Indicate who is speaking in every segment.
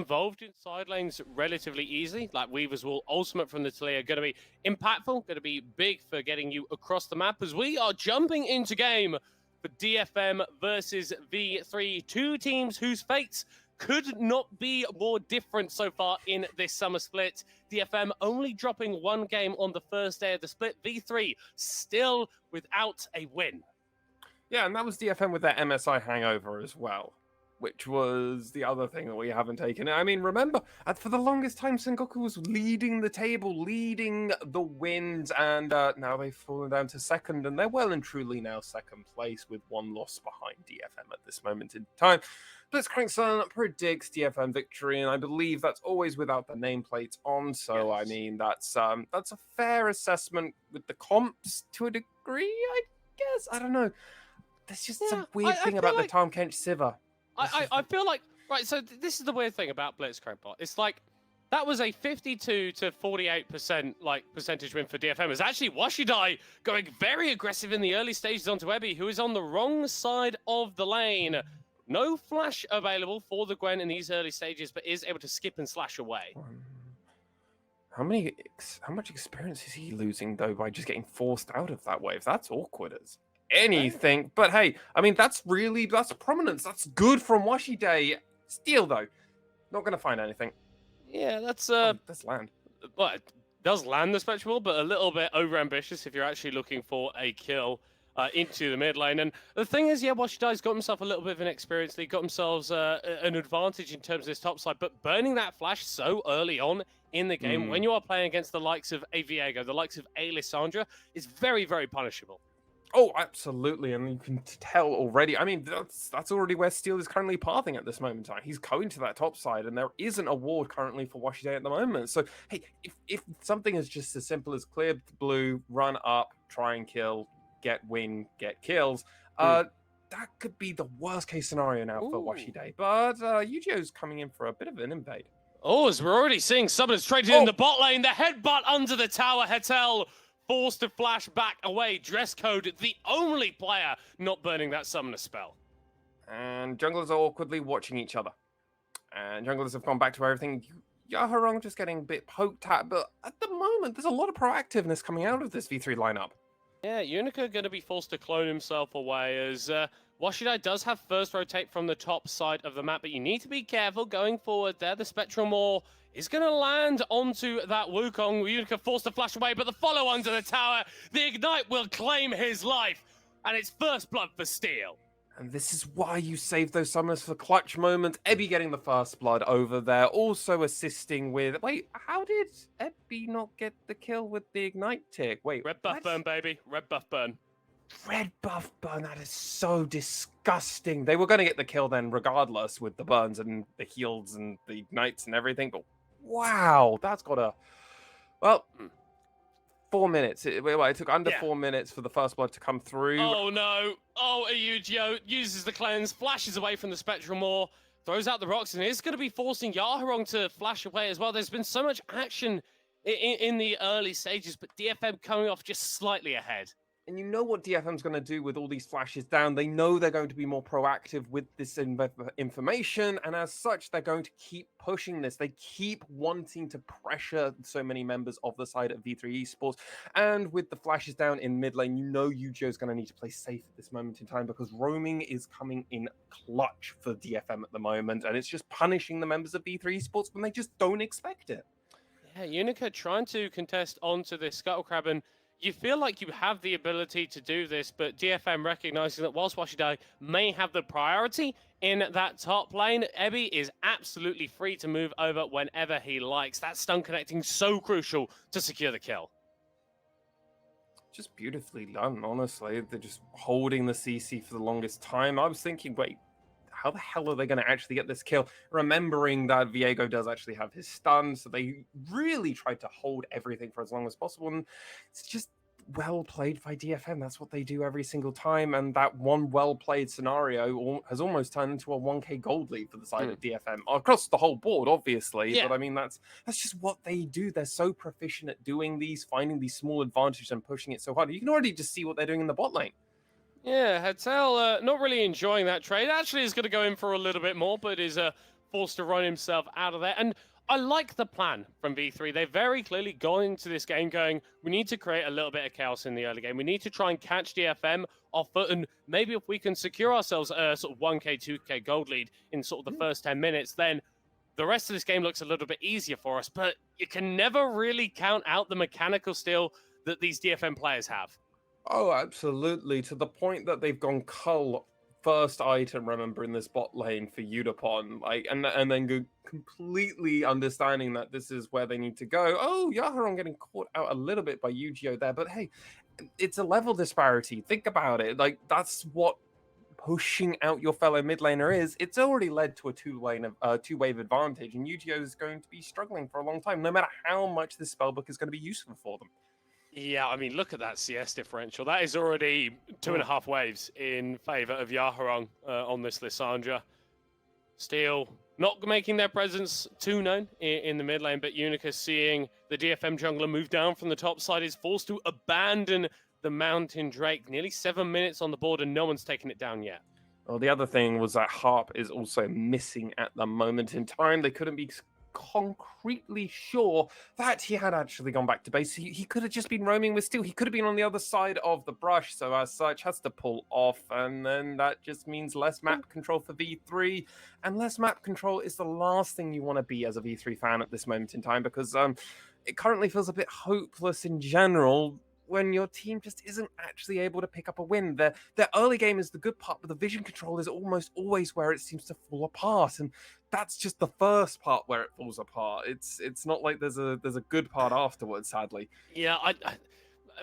Speaker 1: involved in side lanes relatively easily. Like Weaver's Wall, Ultimate from the Talia, going to be impactful, going to be big for getting you across the map as we are jumping into game for DFM versus V3. Two teams whose fates could not be more different so far in this summer split. DFM only dropping one game on the first day of the split. V3 still without a win.
Speaker 2: Yeah, and that was DFM with their MSI hangover as well, which was the other thing that we haven't taken. I mean, remember, for the longest time, Sengoku was leading the table, leading the wins, and now they've fallen down to second, and they're well and truly now second place with one loss behind DFM at this moment in time. Blitzcrank Sun predicts DFM victory, and I believe that's always without the nameplates on, so yes. I mean, that's a fair assessment with the comps to a degree, I guess. I don't know. There's just some weird thing about the Tom Kench Siva.
Speaker 1: I feel like, right, so this is the weird thing about Blitzcrank Bot. It's like, that was a 52 to 48% percentage win for DFM. It's actually Washidai going very aggressive in the early stages onto Ebby, who is on the wrong side of the lane. No flash available for the Gwen in these early stages, but is able to skip and slash away.
Speaker 2: How much experience is he losing, though, by just getting forced out of that wave? That's awkward as anything. But hey, I mean, that's prominence. That's good from Washidai. Steal, though. Not going to find anything.
Speaker 1: Yeah, that's
Speaker 2: land.
Speaker 1: Well, it does land the Spectral, but a little bit overambitious if you're actually looking for a kill into the mid lane. And the thing is, yeah, Washidai's got himself a little bit of an experience. They got themselves an advantage in terms of this top side, but burning that flash so early on in the game, when you are playing against the likes of a Viego, the likes of a Lissandra, is very, very punishable.
Speaker 2: Oh, absolutely, and you can tell already. I mean, that's already where Steel is currently pathing at this moment in time. He's going to that top side, and there isn't a ward currently for Washidai at the moment. So, hey, if something is just as simple as clear blue, run up, try and kill, get win, get kills, that could be the worst case scenario now for Washidai. But Yu-Gi-Oh's coming in for a bit of an invade.
Speaker 1: Oh, as we're already seeing summoners traded in the bot lane, the headbutt under the tower, Hetel forced to flash back away. Dress Code, the only player not burning that summoner spell.
Speaker 2: And junglers are awkwardly watching each other. And junglers have gone back to everything. Yaharong just getting a bit poked at, but at the moment, there's a lot of proactiveness coming out of this V3 lineup.
Speaker 1: Yeah, Unica going to be forced to clone himself away as Washidai does have first rotate from the top side of the map, but you need to be careful going forward there. The Spectral Maw is going to land onto that Wukong. Unica forced to flash away, but the follow under the tower. The Ignite will claim his life, and it's first blood for Steel.
Speaker 2: And this is why you save those summoners for clutch moments. Ebby getting the first blood over there, also assisting with... Wait, how did Ebby not get the kill with the Ignite tick? Wait,
Speaker 1: red buff burn, baby. Red buff burn.
Speaker 2: Red buff burn, that is so disgusting. They were going to get the kill then regardless with the burns and the heals and the Ignites and everything, but wow, that's got a... Well... 4 minutes. It took under 4 minutes for the first blood to come through.
Speaker 1: Oh no! Oh, Yu-Gi-Oh uses the cleanse, flashes away from the Spectral Maw, throws out the rocks, and is going to be forcing Yaharong to flash away as well. There's been so much action in the early stages, but DFM coming off just slightly ahead.
Speaker 2: And you know what DFM's going to do with all these flashes down. They know they're going to be more proactive with this information, and as such, they're going to keep pushing this. They keep wanting to pressure so many members of the side of V3 Esports. And with the flashes down in mid lane, you know Yu-Gi-Oh's going to need to play safe at this moment in time because roaming is coming in clutch for DFM at the moment, and it's just punishing the members of V3 Esports when they just don't expect it.
Speaker 1: Yeah, Unica trying to contest onto this Scuttle Crab, and you feel like you have the ability to do this, but DFM recognizing that whilst Washidai may have the priority in that top lane, Ebby is absolutely free to move over whenever he likes. That stun connecting so crucial to secure the kill.
Speaker 2: Just beautifully done, honestly. They're just holding the CC for the longest time. I was thinking, wait, how the hell are they going to actually get this kill? Remembering that Viego does actually have his stun, so they really tried to hold everything for as long as possible. And it's just well played by DFM. That's what they do every single time. And that one well-played scenario has almost turned into a 1k gold lead for the side of DFM. Across the whole board, obviously. Yeah. But I mean, that's just what they do. They're so proficient at doing these, finding these small advantages and pushing it so hard. You can already just see what they're doing in the bot lane.
Speaker 1: Yeah, Hetel not really enjoying that trade. Actually is going to go in for a little bit more, but is forced to run himself out of there. And I like the plan from V3. They've very clearly gone into this game going, we need to create a little bit of chaos in the early game. We need to try and catch DFM off foot, and maybe if we can secure ourselves a sort of 1k, 2k gold lead in sort of the first 10 minutes, then the rest of this game looks a little bit easier for us. But you can never really count out the mechanical skill that these DFM players have.
Speaker 2: Oh, absolutely. To the point that they've gone cull first item, remember, in this bot lane for Udapon, like, and then go completely understanding that this is where they need to go. Oh, Yaharon getting caught out a little bit by Yu-Gi-Oh there, but hey, it's a level disparity. Think about it. Like, that's what pushing out your fellow mid laner is. It's already led to a two-wave advantage, and Yu-Gi-Oh is going to be struggling for a long time, no matter how much this spellbook is going to be useful for them.
Speaker 1: Yeah, I mean, look at that CS differential. That is already 2.5 waves in favor of Yaharong on this Lissandra. Still not making their presence too known in the mid lane, but Unica, seeing the DFM jungler move down from the top side, is forced to abandon the Mountain Drake. Nearly 7 minutes on the board, and no one's taken it down yet.
Speaker 2: Well, the other thing was that Harp is also missing at the moment in time. They couldn't be concretely sure that he had actually gone back to base. He could have just been roaming with Steel. He could have been on the other side of the brush, so as such has to pull off, and then that just means less map control for V3, and less map control is the last thing you want to be as a V3 fan at this moment in time, because it currently feels a bit hopeless in general when your team just isn't actually able to pick up a win. Their early game is the good part, but the vision control is almost always where it seems to fall apart, and that's just the first part where it falls apart. It's not like there's a good part afterwards, sadly.
Speaker 1: Yeah,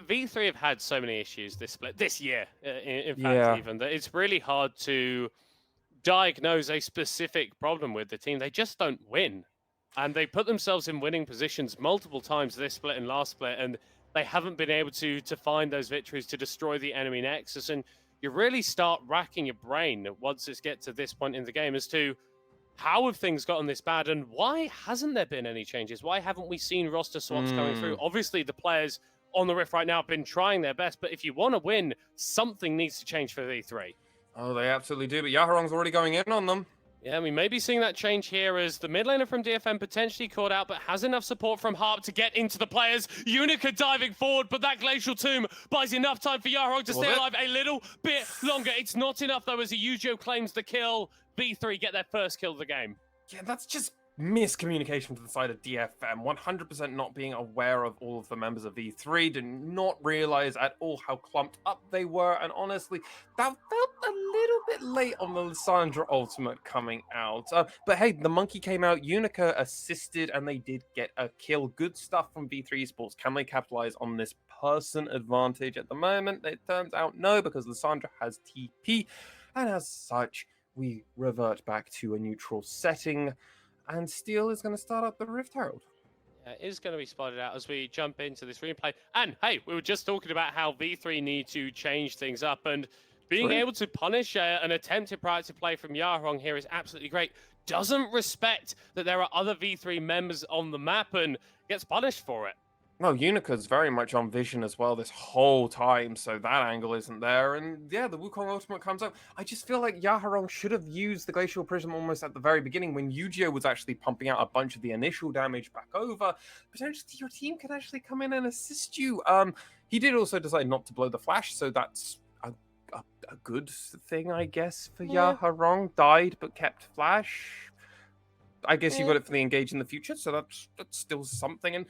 Speaker 1: V3 have had so many issues this year, in fact, even that it's really hard to diagnose a specific problem with the team. They just don't win, and they put themselves in winning positions multiple times this split and last split, and they haven't been able to find those victories to destroy the enemy nexus. And you really start racking your brain once it gets to this point in the game as to how have things gotten this bad, and why hasn't there been any changes? Why haven't we seen roster swaps coming through? Obviously, the players on the Rift right now have been trying their best, but if you want to win, something needs to change for V3.
Speaker 2: Oh, they absolutely do, but Yaharong's already going in on them.
Speaker 1: Yeah, we may be seeing that change here as the mid laner from DFM potentially caught out, but has enough support from Harp to get into the players. Unica diving forward, but that Glacial Tomb buys enough time for Yaharong to stay alive a little bit longer. It's not enough, though, as Yu-Gi-Oh claims the kill. V3 get their first kill of the game.
Speaker 2: Yeah, that's just miscommunication from the side of DFM. 100% not being aware of all of the members of V3, did not realize at all how clumped up they were, and honestly, that felt a little bit late on the Lissandra ultimate coming out. But hey, the monkey came out, Unica assisted, and they did get a kill. Good stuff from V3 Esports. Can they capitalize on this person advantage at the moment? It turns out no, because Lissandra has TP, and as such, we revert back to a neutral setting. And Steel is going to start up the Rift Herald.
Speaker 1: Yeah, it is going to be spotted out as we jump into this replay. And hey, we were just talking about how V3 need to change things up, and being able to punish an attempted proactive play from Yaharong here is absolutely great. Doesn't respect that there are other V3 members on the map and gets punished for it.
Speaker 2: No, Unica's very much on vision as well this whole time, so that angle isn't there. And yeah, the Wukong ultimate comes out. I just feel like Yaharong should have used the Glacial Prism almost at the very beginning when Yu-Gi-Oh was actually pumping out a bunch of the initial damage back over. Potentially your team could actually come in and assist you. He did also decide not to blow the flash, so that's a good thing, I guess, for Yaharong. Died but kept flash. I guess you got it for the engage in the future, so that's still something. And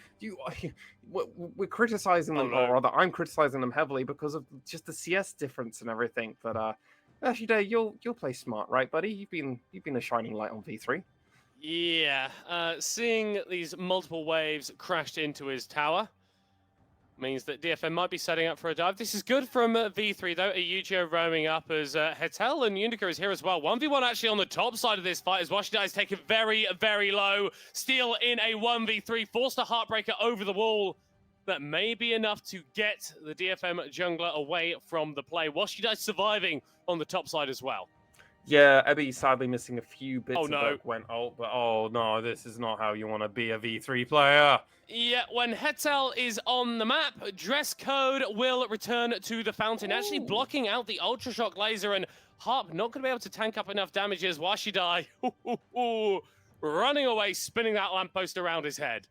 Speaker 2: we're criticizing them, or rather, I'm criticizing them heavily because of just the CS difference and everything. But actually, you'll play smart, right, buddy? You've been a shining light on V3.
Speaker 1: Yeah, seeing these multiple waves crashed into his tower means that DFM might be setting up for a dive. This is good from V3, though. Yu-Gi-Oh roaming up as Hetel and Unica is here as well. 1v1 actually on the top side of this fight as Washington is taken very, very low. Steel in a 1v3, forced a Heartbreaker over the wall. That may be enough to get the DFM jungler away from the play. Washington surviving on the top side as well.
Speaker 2: Yeah, Ebby sadly missing a few bits of
Speaker 1: no.
Speaker 2: work went out, but oh no, this is not how you want to be a V3 player.
Speaker 1: Yeah, when Hetel is on the map, dress code will return to the fountain, actually blocking out the Ultra Shock laser, and Harp not going to be able to tank up enough damages. Washidai running away, spinning that lamppost around his head.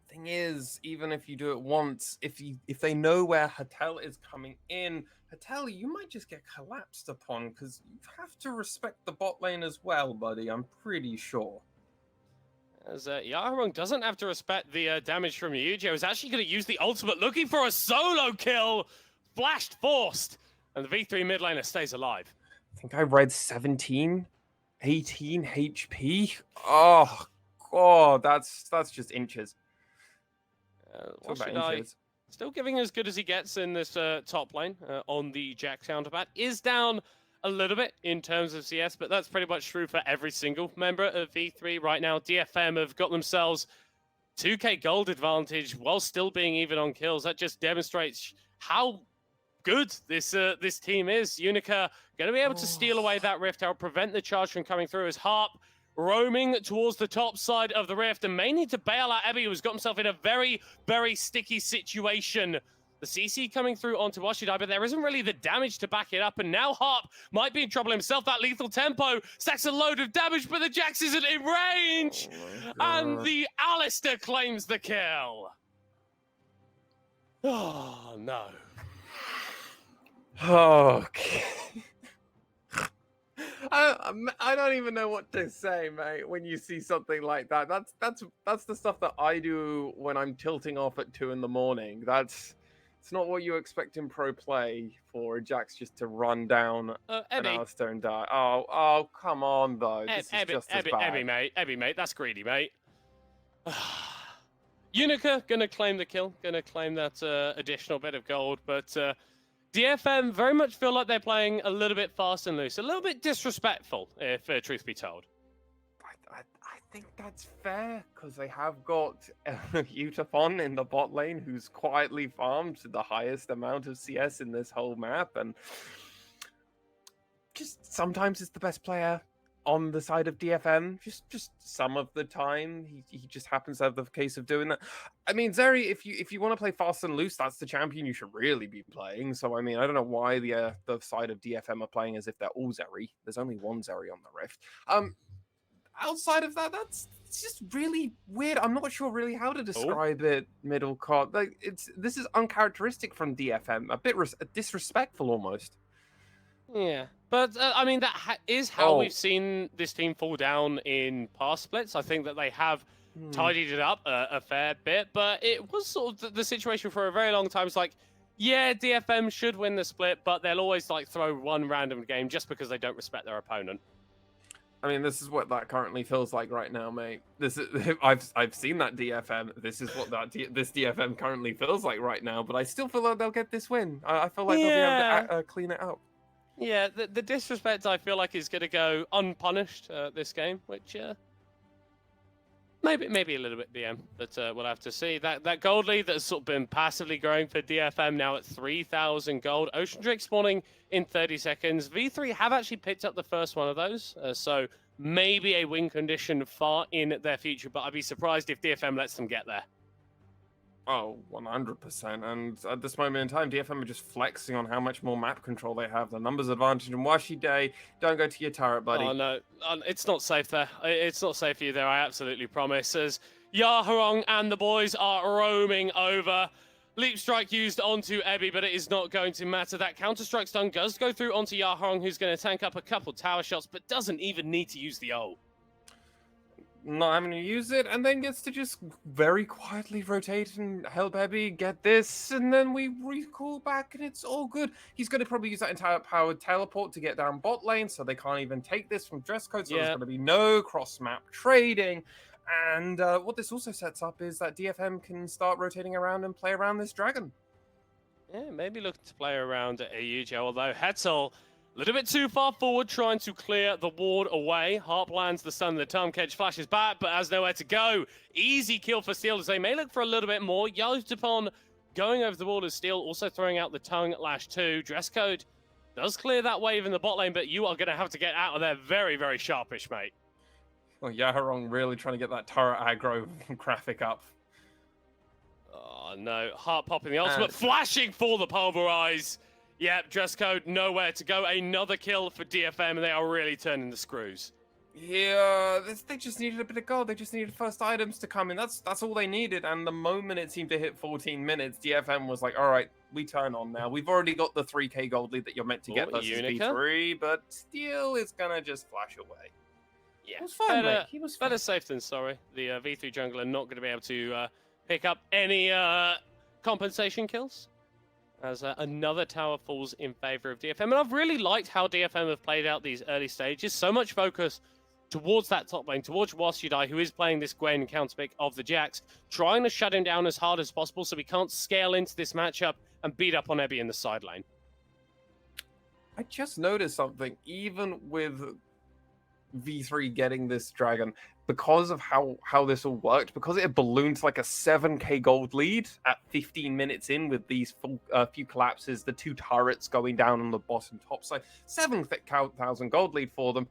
Speaker 2: Thing is, even if you do it once, if they know where Hatel is coming in, Hatel, you might just get collapsed upon, because you have to respect the bot lane as well, buddy. I'm pretty sure.
Speaker 1: As Yaharong doesn't have to respect the damage from Yuji. Is actually going to use the ultimate, looking for a solo kill. Flashed, forced, and the V3 mid laner stays alive.
Speaker 2: I think I read 17, 18 HP. Oh, God, that's just inches.
Speaker 1: Still giving as good as he gets in this top lane on the Jack counterpart. Is down a little bit in terms of CS, but that's pretty much true for every single member of V3 right now. DFM have got themselves 2k gold advantage while still being even on kills. That just demonstrates how good this team is. Unica going to be able to steal away that rift tower, prevent the charge from coming through as Harp roaming towards the top side of the rift and may need to bail out Ebby, who's got himself in a very, very sticky situation. The CC coming through onto Washidai, but there isn't really the damage to back it up, and now Harp might be in trouble himself. That lethal tempo stacks a load of damage, but the Jax isn't in range, and the Alistair claims the kill. Oh, no.
Speaker 2: Okay. I don't even know what to say, mate, when you see something like that. That's the stuff that I do when I'm tilting off at 2 in the morning. It's not what you expect in pro play for Jax just to run down an Alistair and die. Oh, come on, though. This is just as bad.
Speaker 1: Ebby, mate, that's greedy, mate. Unica gonna claim the kill, gonna claim that additional bit of gold, but DFM very much feel like they're playing a little bit fast and loose, a little bit disrespectful, if truth be told.
Speaker 2: I think that's fair, because they have got Utafon in the bot lane, who's quietly farmed the highest amount of CS in this whole map, and just sometimes it's the best player on the side of DFM, just some of the time he just happens to have the case of doing that. I mean, Zeri, if you want to play fast and loose, that's the champion you should really be playing. So I mean, I don't know why the side of DFM are playing as if they're all Zeri. There's only one Zeri on the Rift. Outside of that, it's just really weird. I'm not sure really how to describe it. Middle card, like this is uncharacteristic from DFM, a bit disrespectful almost.
Speaker 1: Yeah, but I mean, that is how we've seen this team fall down in past splits. I think that they have tidied it up a fair bit, but it was sort of the situation for a very long time. It's like, yeah, DFM should win the split, but they'll always like throw one random game just because they don't respect their opponent.
Speaker 2: I mean, this is what that currently feels like right now, mate. This is I've seen that DFM. This is what this DFM currently feels like right now. But I still feel like they'll get this win. I feel like they'll be able to clean it up.
Speaker 1: Yeah, the disrespect I feel like is going to go unpunished this game, which maybe a little bit BM, but we'll have to see. That gold lead that's sort of been passively growing for DFM now at 3,000 gold. Ocean Drake spawning in 30 seconds. V3 have actually picked up the first one of those, so maybe a win condition far in their future, but I'd be surprised if DFM lets them get there.
Speaker 2: Oh, 100%. And at this moment in time, DFM are just flexing on how much more map control they have. The numbers advantage. And Washidai, don't go to your turret, buddy.
Speaker 1: Oh, no. It's not safe there. It's not safe for you there, I absolutely promise. As Yaharong and the boys are roaming over. Leap Strike used onto Ebby, but it is not going to matter. That Counter-Strike stun does go through onto Yaharong, who's going to tank up a couple tower shots, but doesn't even need to use the ult.
Speaker 2: Not having to use it, and then gets to just very quietly rotate and help Ebby get this, and then we recall back, and it's all good. He's going to probably use that entire powered teleport to get down bot lane, so they can't even take this from dress code, so there's going to be no cross-map trading. And what this also sets up is that DFM can start rotating around and play around this dragon.
Speaker 1: Yeah, maybe looking to play around at Yuji, although Hetzel a little bit too far forward, trying to clear the ward away. Harp lands the stun, the Tom Kedge flashes back, but has nowhere to go. Easy kill for Steel, as they may look for a little bit more. Yotapon going over the wall as Steel, also throwing out the tongue lash too. Dress code does clear that wave in the bot lane, but you are going to have to get out of there very, very sharpish, mate.
Speaker 2: Well, Yaharong really trying to get that turret aggro graphic up.
Speaker 1: Oh, no. Harp popping the ultimate, flashing for the pulverize. Yeah, dress code, nowhere to go. Another kill for DFM, and they are really turning the screws.
Speaker 2: Yeah, they just needed a bit of gold. They just needed first items to come in. That's all they needed. And the moment it seemed to hit 14 minutes, DFM was like, all right, we turn on now. We've already got the 3k gold lead that you're meant to get versus
Speaker 1: Unica.
Speaker 2: V3, but Steel is going to just flash away.
Speaker 1: Yeah,
Speaker 2: it was fun, mate. He was
Speaker 1: better
Speaker 2: fun.
Speaker 1: safe than sorry. The V3 jungler not going to be able to pick up any compensation kills. As another tower falls in favor of DFM. And I've really liked how DFM have played out these early stages. So much focus towards that top lane, towards Wasudai, who is playing this Gwen counterpick of the Jax, trying to shut him down as hard as possible so he can't scale into this matchup and beat up on Ebby in the side lane.
Speaker 2: I just noticed something, even with V3 getting this dragon, because of how this all worked, because it had ballooned to like a 7k gold lead at 15 minutes in with these few collapses, the 2 turrets going down on the bottom top side, 7,000 gold lead for them.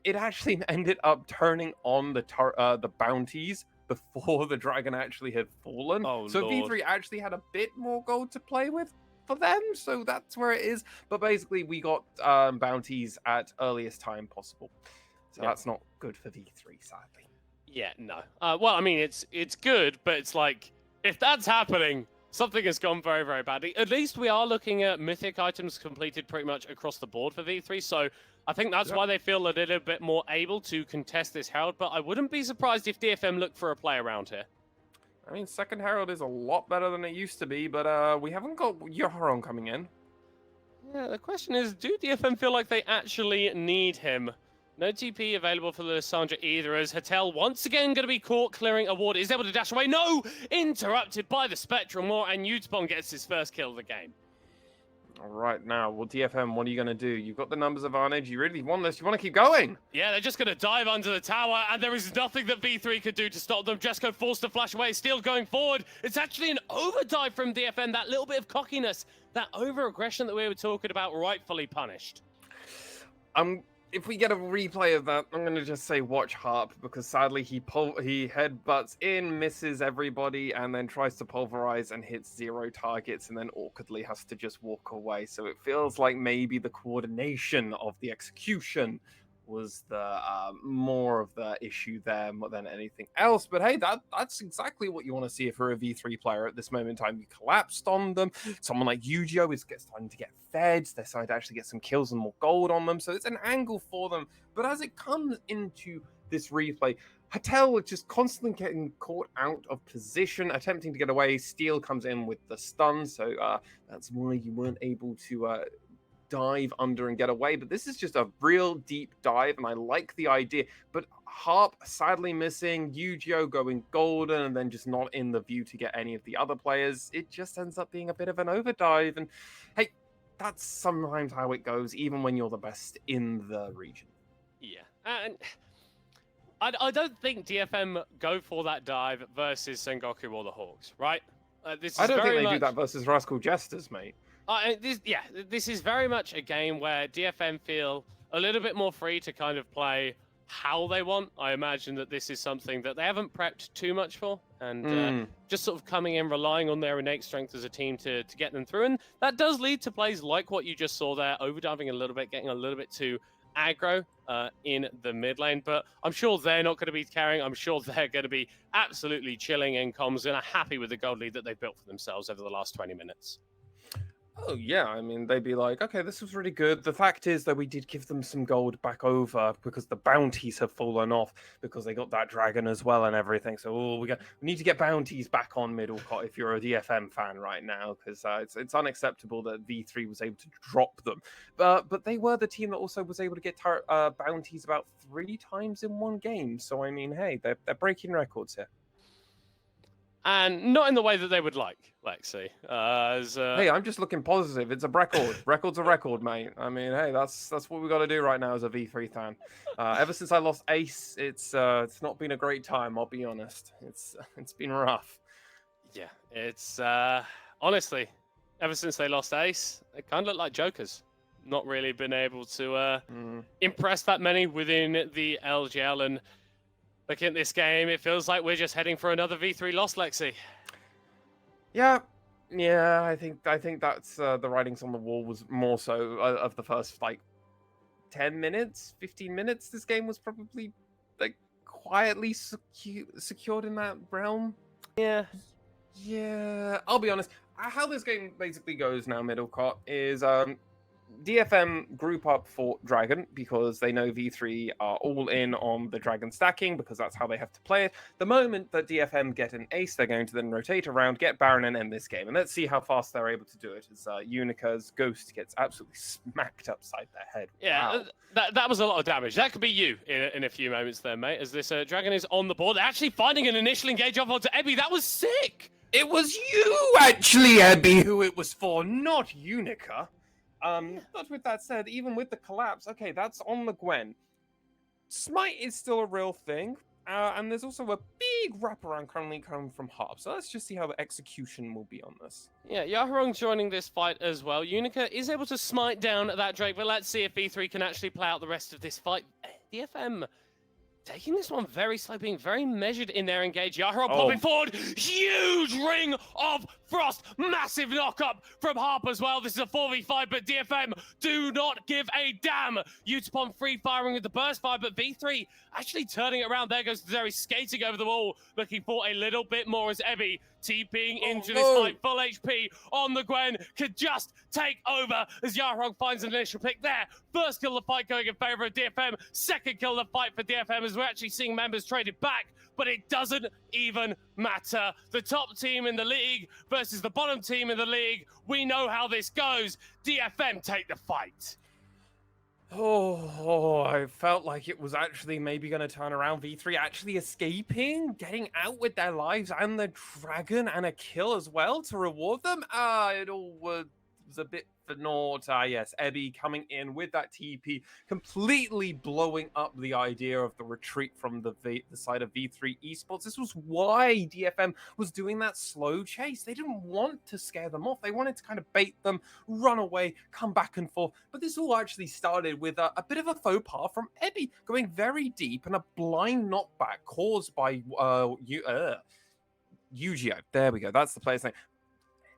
Speaker 2: It actually ended up turning on the bounties before the dragon actually had fallen.
Speaker 1: Oh,
Speaker 2: so
Speaker 1: Lord.
Speaker 2: V3 actually had a bit more gold to play with for them, so that's where it is. But basically, we got bounties at earliest time possible. So that's not good for V3, sadly.
Speaker 1: Yeah, no. Well, I mean, it's good, but it's like, if that's happening, something has gone very, very badly. At least we are looking at mythic items completed pretty much across the board for V3, so I think that's why they feel a little bit more able to contest this Herald, but I wouldn't be surprised if DFM look for a play around here.
Speaker 2: I mean, second Herald is a lot better than it used to be, but we haven't got Yoharon coming in.
Speaker 1: Yeah, the question is, do DFM feel like they actually need him? No TP available for Lissandra either, as Hatel once again going to be caught clearing a ward. Is able to dash away. No! Interrupted by the Spectrum War, and Utspon gets his first kill of the game.
Speaker 2: All right, now, well, DFM, what are you going to do? You've got the numbers advantage. You really want this. You want to keep going.
Speaker 1: Yeah, they're just going to dive under the tower, and there is nothing that V3 could do to stop them. Jesco forced to flash away, still going forward. It's actually an overdive from DFM. That little bit of cockiness, that over-aggression that we were talking about, rightfully punished.
Speaker 2: If we get a replay of that, I'm going to just say watch Harp, because sadly he headbutts in, misses everybody, and then tries to pulverize and hits 0 targets, and then awkwardly has to just walk away. So it feels like maybe the coordination of the execution was the more of the issue there more than anything else. But hey, that's exactly what you want to see if you're a V3 player at this moment in time. You collapsed on them. Someone like Yu-Gi-Oh is starting to get fed. They're starting to actually get some kills and more gold on them. So it's an angle for them. But as it comes into this replay, Hatel just constantly getting caught out of position, attempting to get away. Steel comes in with the stun. So that's why you weren't able to dive under and get away. But this is just a real deep dive, and I like the idea. But Harp sadly missing, Yu-Gi-Oh going golden, and then just not in the view to get any of the other players. It just ends up being a bit of an overdive. And hey, that's sometimes how it goes, even when you're the best in the region.
Speaker 1: Yeah, and I don't think DFM go for that dive versus Sengoku or the Hawks, right?
Speaker 2: I don't think they do that versus Rascal Jesters, mate.
Speaker 1: This is very much a game where DFM feel a little bit more free to kind of play how they want. I imagine that this is something that they haven't prepped too much for, and just sort of coming in, relying on their innate strength as a team to get them through. And that does lead to plays like what you just saw there, overdiving a little bit, getting a little bit too aggro in the mid lane. But I'm sure they're not going to be carrying. I'm sure they're going to be absolutely chilling in comms and are happy with the gold lead that they've built for themselves over the last 20 minutes.
Speaker 2: Oh, yeah. I mean, they'd be like, okay, this was really good. The fact is that we did give them some gold back over because the bounties have fallen off because they got that dragon as well and everything. So we need to get bounties back on Middlecott if you're a DFM fan right now, because it's unacceptable that V3 was able to drop them. But they were the team that also was able to get bounties about 3 times in one game. So, I mean, hey, they're breaking records here.
Speaker 1: And not in the way that they would like, Lexi.
Speaker 2: Hey, I'm just looking positive. It's a record. Record's a record, mate. I mean, hey, that's what we got to do right now as a V3 fan. Ever since I lost Ace, it's not been a great time. I'll be honest. It's been rough.
Speaker 1: Yeah, it's honestly, ever since they lost Ace, they kind of look like jokers. Not really been able to impress that many within the LJL. And looking at this game, it feels like we're just heading for another V3 loss, Lexi.
Speaker 2: Yeah, Yeah, I think that's the writings on the wall was more so of the first like 10 minutes, 15 minutes. This game was probably like quietly secured in that realm.
Speaker 1: Yeah.
Speaker 2: Yeah, I'll be honest. How this game basically goes now, Middlecott, is DFM group up for Dragon because they know V3 are all in on the Dragon stacking because that's how they have to play it. The moment that DFM get an ace, they're going to then rotate around, get Baron, and end this game. And let's see how fast they're able to do it as Unica's Ghost gets absolutely smacked upside their head.
Speaker 1: Yeah,
Speaker 2: Wow.
Speaker 1: that was a lot of damage. That could be you in a few moments there, mate, as this Dragon is on the board. They're actually finding an initial engage off onto Ebby. That was sick!
Speaker 2: It was you, actually, Ebby, who it was for, not Unica. But with that said, even with the collapse, okay, that's on the Gwen. Smite is still a real thing, and there's also a big wraparound currently coming from Harp. So let's just see how the execution will be on this.
Speaker 1: Yeah, Yaharong joining this fight as well. Unica is able to smite down that Drake, but let's see if V3 can actually play out the rest of this fight. DFM taking this one very slow, being very measured in their engage. Yaharong popping forward. Huge ring of frost. Massive knock-up from Harp as well. This is a 4v5, but DFM do not give a damn. Utapon free firing with the burst fire, but V3 actually turning it around. There goes Zeri skating over the wall, looking for a little bit more as Ebby TPing into this fight. Full HP on the Gwen, could just take over as Yaharong finds an initial pick there. First kill of the fight going in favor of DFM. Second kill of the fight for DFM as we're actually seeing members traded back, but it doesn't even matter. The top team in the league versus the bottom team in the league. We know how this goes. DFM take the fight.
Speaker 2: Oh, I felt like it was actually maybe going to turn around. V3 actually escaping, getting out with their lives and the dragon and a kill as well to reward them. It all was a bit for naught. Yes, Ebby coming in with that TP, completely blowing up the idea of the retreat from the side of V3 Esports. This was why DFM was doing that slow chase. They didn't want to scare them off. They wanted to kind of bait them, run away, come back and forth. But this all actually started with a bit of a faux pas from Ebby, going very deep and a blind knockback caused by Yu-Gi-Oh. There we go. That's the player's name.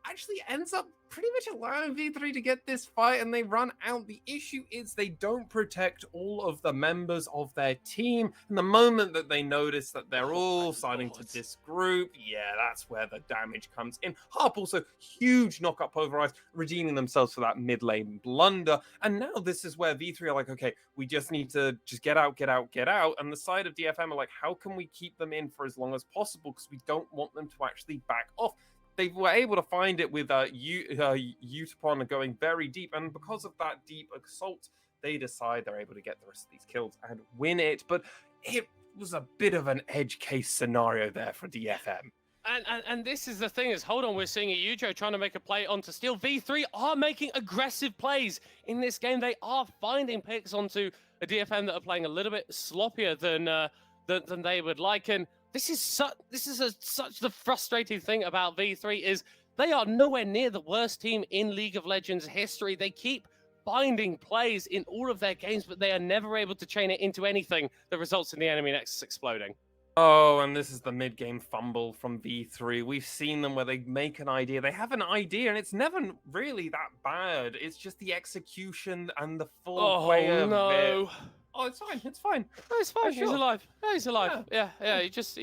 Speaker 2: Actually ends up pretty much allowing V3 to get this fight and they run out. The issue is they don't protect all of the members of their team. And the moment that they notice that they're all starting to disgroup, yeah, that's where the damage comes in. Harp also huge knock-up pulverize, redeeming themselves for that mid-lane blunder. And now this is where V3 are like, okay, we just need to just get out. And the side of DFM are like, how can we keep them in for as long as possible? Because we don't want them to actually back off. They were able to find it with Utapon going very deep, and because of that deep assault, they decide they're able to get the rest of these kills and win it. But it was a bit of an edge case scenario there for DFM.
Speaker 1: And this is the thing is, hold on, we're seeing a Yujo trying to make a play onto Steel. V3 are making aggressive plays in this game. They are finding picks onto a DFM that are playing a little bit sloppier than they would like. And this is such the frustrating thing about V3 is they are nowhere near the worst team in League of Legends history. They keep finding plays in all of their games, but they are never able to chain it into anything that results in the enemy nexus exploding.
Speaker 2: Oh, and this is the mid-game fumble from V3. We've seen them where they make an idea. They have an idea, and it's never really that bad. It's just the execution and the full way of it. Oh, it's fine. It's fine.
Speaker 1: No, it's fine. He's alive. Yeah, he's alive. Yeah. He just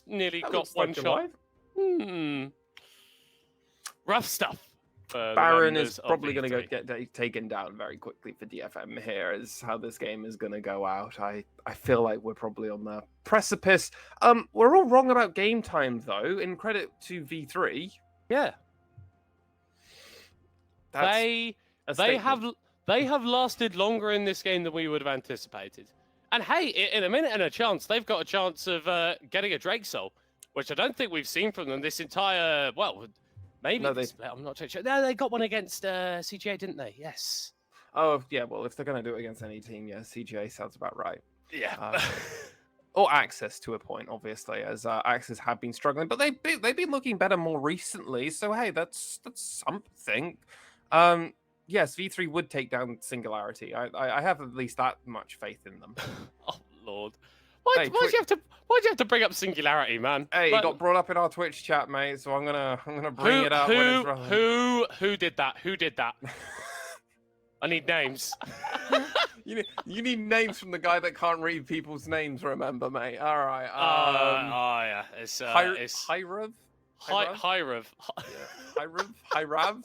Speaker 1: nearly got one shot. Rough stuff.
Speaker 2: Baron is probably going to get taken down very quickly for DFM here, is how this game is going to go out. I feel like we're probably on the precipice. We're all wrong about game time, though, in credit to V3.
Speaker 1: Yeah. They have lasted longer in this game than we would have anticipated. And hey, in a minute and a chance, they've got a chance of getting a Drake Soul, which I don't think we've seen from them this entire, well, maybe
Speaker 2: no,
Speaker 1: I'm not too sure. No, they got one against CGA, didn't they? Yes.
Speaker 2: Oh, yeah, well, if they're going to do it against any team, yeah, CGA sounds about right.
Speaker 1: Yeah.
Speaker 2: Or Access to a point, obviously, as Access have been struggling, but they've been looking better more recently, so hey, that's something. Yes, V3 would take down Singularity. I have at least that much faith in them.
Speaker 1: Oh, Lord.
Speaker 2: Hey,
Speaker 1: why'd you have to bring up Singularity, man?
Speaker 2: Hey,
Speaker 1: Like,
Speaker 2: it got brought up in our Twitch chat, mate. So I'm gonna bring it up when it's relevant.
Speaker 1: who did that? Who did that? I need names.
Speaker 2: You need names from the guy that can't read people's names. Remember, mate. All right.
Speaker 1: Yeah, it's
Speaker 2: Hyrav.
Speaker 1: Hyrav.
Speaker 2: Hyrav.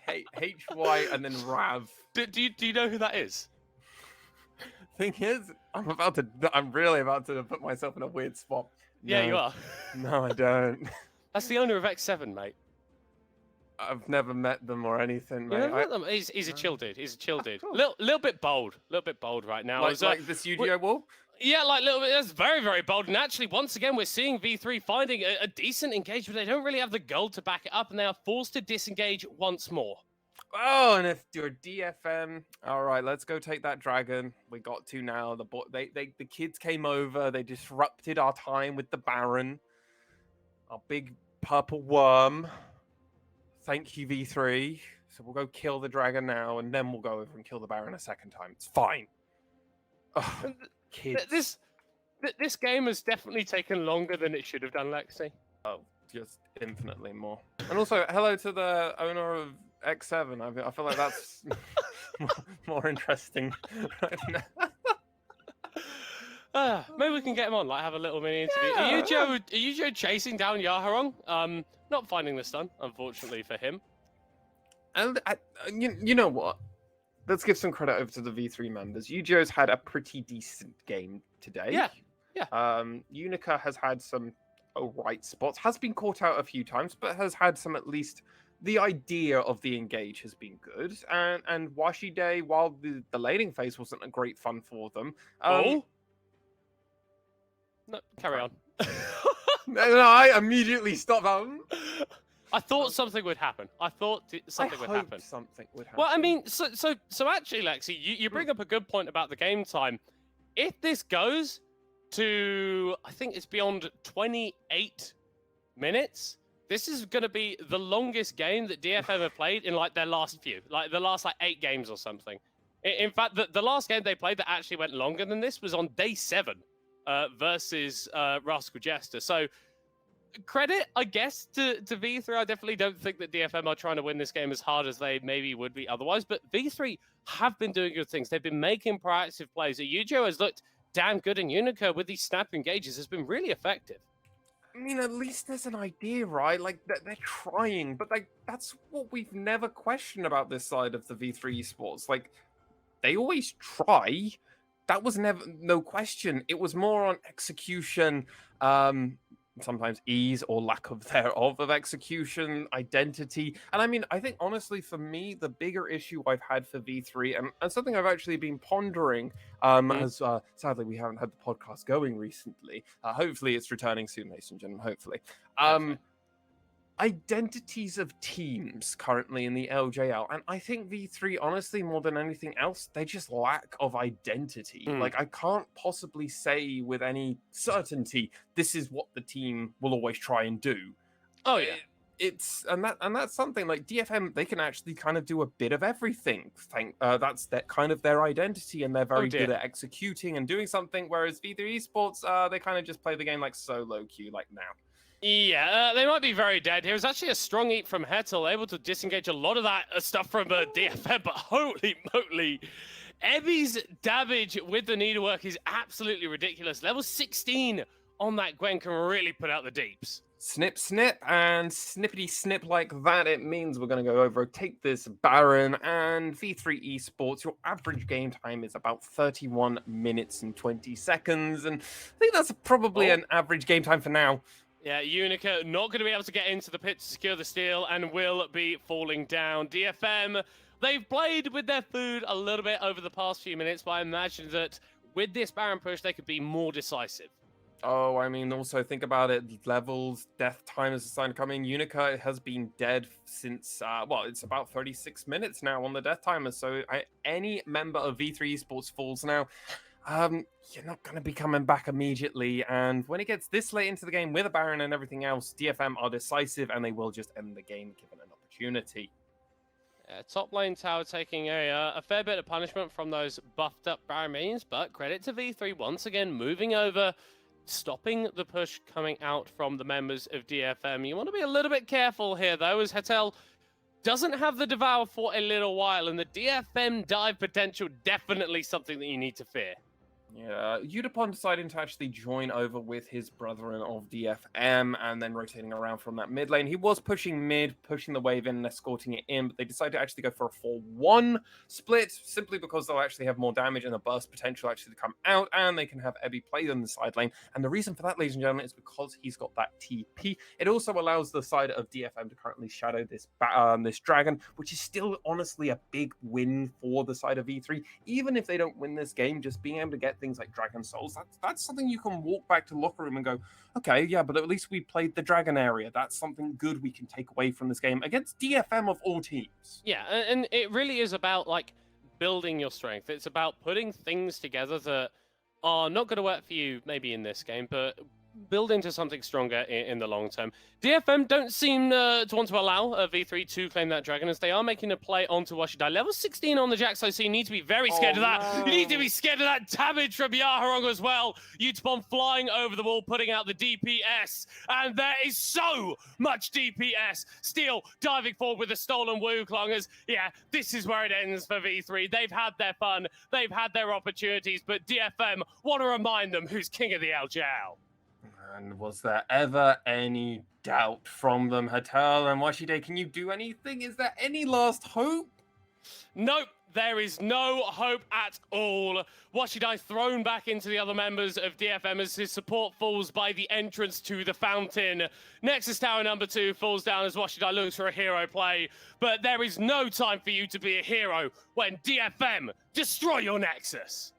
Speaker 2: HY and then Rav.
Speaker 1: Do you know who that is?
Speaker 2: Thing is, I'm really about to put myself in a weird spot.
Speaker 1: Yeah, you are.
Speaker 2: No, I don't.
Speaker 1: That's the owner of X7, mate.
Speaker 2: I've never met them or anything, mate.
Speaker 1: You never met them? He's a chill dude. He's a chill dude.
Speaker 2: Cool.
Speaker 1: Little bit bold. Right now.
Speaker 2: Like the studio wall?
Speaker 1: Yeah, like a little bit. That's very, very bold. And actually, once again, we're seeing V3 finding a decent engagement. They don't really have the gold to back it up, and they are forced to disengage once more.
Speaker 2: Oh, and if you're DFM, all right, let's go take that dragon. We got to now. The kids came over. They disrupted our time with the Baron, our big purple worm. Thank you, V3. So we'll go kill the dragon now, and then we'll go over and kill the Baron a second time. It's fine. Ugh, kids.
Speaker 1: This game has definitely taken longer than it should have done, Lexi.
Speaker 2: Oh, just infinitely more. And also, hello to the owner of X7. I feel like that's more interesting right now.
Speaker 1: Maybe we can get him on, like have a little mini interview.
Speaker 2: Yeah.
Speaker 1: Are you Joe chasing down Yaharong? Not finding the stun, unfortunately for him.
Speaker 2: And you know what? Let's give some credit over to the V3 members. Yu-Gi-Oh's had a pretty decent game today.
Speaker 1: Yeah.
Speaker 2: Unica has had some alright spots, has been caught out a few times, but has had some, at least the idea of the engage has been good. And Washi Day, while the laning phase wasn't a great fun for them.
Speaker 1: No, carry on.
Speaker 2: No, I immediately stopped.
Speaker 1: I thought something would happen. Something would happen. Well, I mean, so actually, Lexi, you bring up a good point about the game time. If this goes to, I think it's beyond 28 minutes, this is going to be the longest game that DFM have played in like their last few, like the last like 8 games or something. In fact, the last game they played that actually went longer than this was on day 7 versus Rascal Jester. So credit, I guess, to V3. I definitely don't think that DFM are trying to win this game as hard as they maybe would be otherwise, but V3 have been doing good things. They've been making proactive plays. Yu-Gi-Oh has looked damn good, and Unica with these snap engages has been really effective.
Speaker 2: I mean, at least there's an idea, right? Like, they're trying, but like that's what we've never questioned about this side of the V3 esports. Like, they always try. That was never no question. It was more on execution, sometimes ease or lack of thereof of execution, identity. And I mean, I think honestly for me, the bigger issue I've had for V3 and something I've actually been pondering, as sadly we haven't had the podcast going recently. Hopefully it's returning soon, ladies and gentlemen, hopefully. Identities of teams currently in the LJL, and I think V3, honestly, more than anything else, they just lack of identity. Like, I can't possibly say with any certainty this is what the team will always try and do.
Speaker 1: Oh yeah,
Speaker 2: it's that's something like DFM. They can actually kind of do a bit of everything. That's that kind of their identity, and they're very good at executing and doing something. Whereas V3 Esports, they kind of just play the game like solo queue, like now.
Speaker 1: Yeah, they might be very dead here. It was actually a strong eat from Hettel, able to disengage a lot of that stuff from DFM, but holy moly. Ebby's damage with the needlework is absolutely ridiculous. Level 16 on that Gwen can really put out the deeps.
Speaker 2: Snip, snip, and snippity snip like that. It means we're going to go over, take this Baron, and V3 Esports, your average game time is about 31 minutes and 20 seconds, and I think that's probably an average game time for now.
Speaker 1: Yeah, Unica not going to be able to get into the pit to secure the steal and will be falling down. DFM, they've played with their food a little bit over the past few minutes, but I imagine that with this Baron push, they could be more decisive.
Speaker 2: Oh, I mean, also think about it. Levels, death time is a sign coming. Unica has been dead since, well, it's about 36 minutes now on the death timer. So any member of V3 Esports falls now. You're not going to be coming back immediately. And when it gets this late into the game with a Baron and everything else, DFM are decisive and they will just end the game given an opportunity.
Speaker 1: Top lane tower taking a fair bit of punishment from those buffed up Barominions, but credit to V3 once again moving over, stopping the push coming out from the members of DFM. You want to be a little bit careful here though, as Hetel doesn't have the Devour for a little while, and the DFM dive potential definitely something that you need to fear.
Speaker 2: Yeah, Udapon deciding to actually join over with his brethren of DFM and then rotating around from that mid lane. He was pushing mid, pushing the wave in and escorting it in, but they decided to actually go for a 4-1 split simply because they'll actually have more damage and a burst potential actually to come out, and they can have Ebby play on the side lane. And the reason for that, ladies and gentlemen, is because he's got that TP. It also allows the side of DFM to currently shadow this this dragon, which is still honestly a big win for the side of E3. Even if they don't win this game, just being able to get things like Dragon Souls, that's something you can walk back to locker room and go, okay, yeah, but at least we played the Dragon area. That's something good we can take away from this game against DFM of all teams.
Speaker 1: Yeah, and it really is about like building your strength. It's about putting things together that are not going to work for you maybe in this game, but build into something stronger in the long term. DFM don't seem to want to allow V3 to claim that dragon, as they are making a play onto Washidai. Level 16 on the Jaxo, so you need to be very scared of that.
Speaker 2: No.
Speaker 1: You need to be scared of that damage from Yaharong as well. Utapon flying over the wall, putting out the DPS, and there is so much DPS. Steel diving forward with the stolen Wukongers. Yeah, this is where it ends for V3. They've had their fun, they've had their opportunities, but DFM want to remind them who's king of the LJL.
Speaker 2: And was there ever any doubt from them, Hetel and Washide? Can you do anything? Is there any last hope?
Speaker 1: Nope, there is no hope at all. Washidai thrown back into the other members of DFM as his support falls by the entrance to the fountain. Nexus Tower number 2 falls down as Washidai looks for a hero play. But there is no time for you to be a hero when DFM destroy your Nexus.